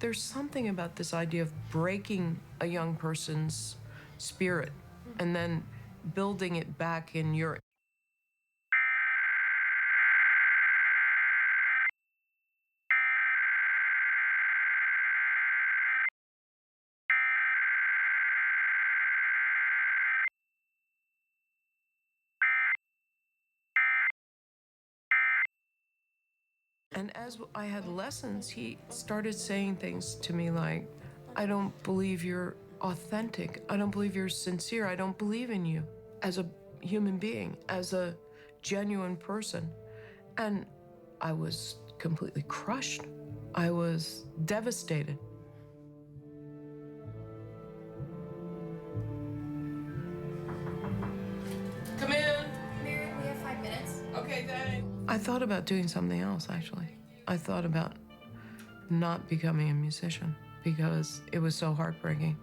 There's something about this idea of breaking a young person's spirit and then building it back in your. And as I had lessons, he started saying things to me like, I don't believe you're authentic. I don't believe you're sincere. I don't believe in you as a human being, as a genuine person. And I was completely crushed. I was devastated. Come in. Mary, we have 5 minutes. Okay, thanks. I thought about doing something else, actually. I thought about not becoming a musician because it was so heartbreaking.